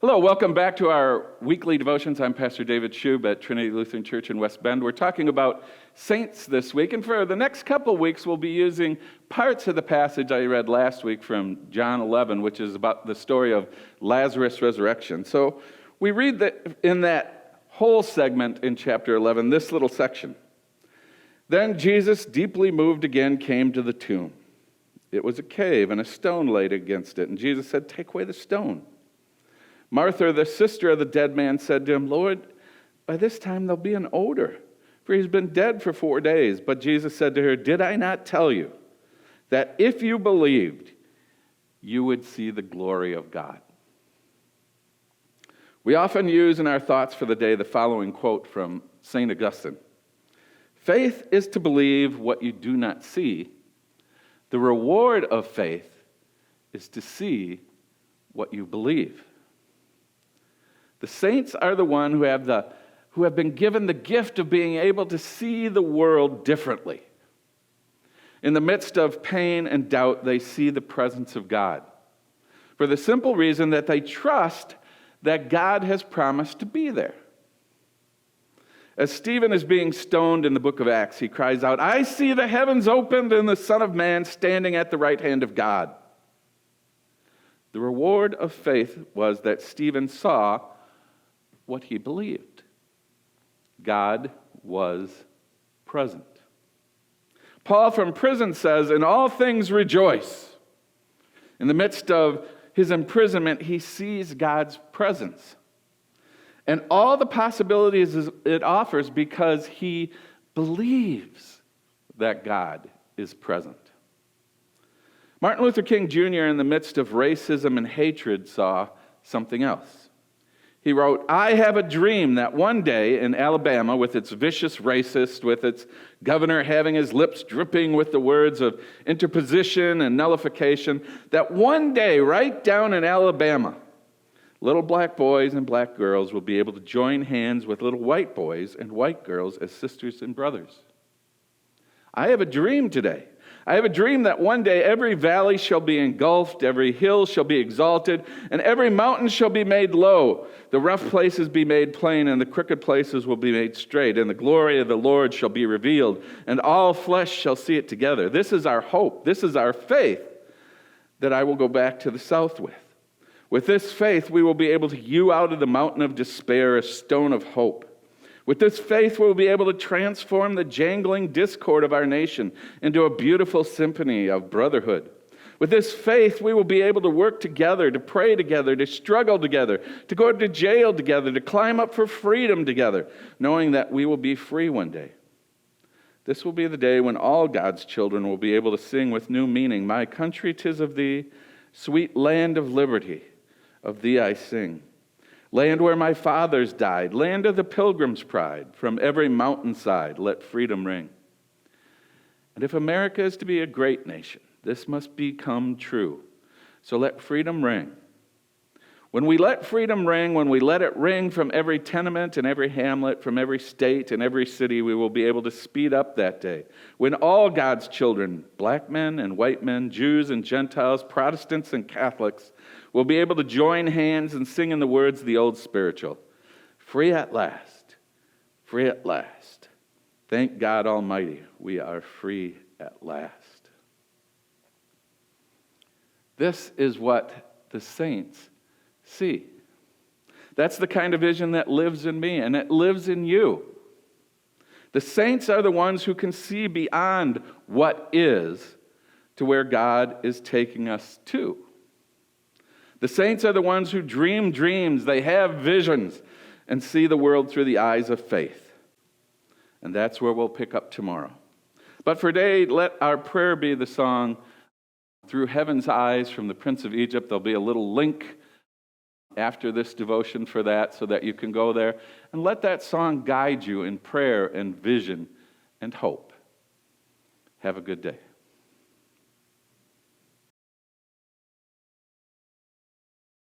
Hello, welcome back to our weekly devotions. I'm Pastor David Schoob at Trinity Lutheran Church in West Bend. We're talking about saints this week, and for the next couple weeks, we'll be using parts of the passage I read last week from John 11, which is about the story of Lazarus' resurrection. So we read that in that whole segment in chapter 11, this little section. Then Jesus, deeply moved again, came to the tomb. It was a cave, and a stone laid against it, and Jesus said, "Take away the stone." Martha, the sister of the dead man, said to him, "Lord, by this time there'll be an odor, for he's been dead for 4 days." But Jesus said to her, "Did I not tell you that if you believed, you would see the glory of God?" We often use in our thoughts for the day the following quote from St. Augustine. "Faith is to believe what you do not see. The reward of faith is to see what you believe." The saints are the one who have been given the gift of being able to see the world differently. In the midst of pain and doubt, they see the presence of God, for the simple reason that they trust that God has promised to be there. As Stephen is being stoned in the book of Acts, he cries out, "I see the heavens opened and the Son of Man standing at the right hand of God." The reward of faith was that Stephen saw what he believed. God was present. Paul from prison says, "In all things rejoice." In the midst of his imprisonment, he sees God's presence and all the possibilities it offers because he believes that God is present. Martin Luther King Jr., in the midst of racism and hatred, saw something else. He wrote, "I have a dream that one day in Alabama, with its vicious racist, with its governor having his lips dripping with the words of interposition and nullification, that one day right down in Alabama, little black boys and black girls will be able to join hands with little white boys and white girls as sisters and brothers. I have a dream today. I have a dream that one day every valley shall be engulfed, every hill shall be exalted, and every mountain shall be made low. The rough places be made plain, and the crooked places will be made straight, and the glory of the Lord shall be revealed, and all flesh shall see it together. This is our hope. This is our faith that I will go back to the south with. With this faith, we will be able to hew out of the mountain of despair a stone of hope. With this faith, we'll be able to transform the jangling discord of our nation into a beautiful symphony of brotherhood. With this faith, we will be able to work together, to pray together, to struggle together, to go to jail together, to climb up for freedom together, knowing that we will be free one day. This will be the day when all God's children will be able to sing with new meaning, "My country, 'tis of thee, sweet land of liberty, of thee I sing. Land where my fathers died, land of the pilgrim's pride, from every mountainside let freedom ring." And if America is to be a great nation, this must become true. So let freedom ring. When we let freedom ring, when we let it ring from every tenement and every hamlet, from every state and every city, we will be able to speed up that day. When all God's children, black men and white men, Jews and Gentiles, Protestants and Catholics, will be able to join hands and sing in the words of the old spiritual, "Free at last, free at last. Thank God Almighty, we are free at last." This is what the saints see. That's the kind of vision that lives in me and it lives in you. The saints are the ones who can see beyond what is to where God is taking us to. The saints are the ones who dream dreams, they have visions, and see the world through the eyes of faith. And that's where we'll pick up tomorrow. But for today, let our prayer be the song, "Through Heaven's Eyes" from the Prince of Egypt. There'll be a little link after this devotion for that so that you can go there. And let that song guide you in prayer and vision and hope. Have a good day.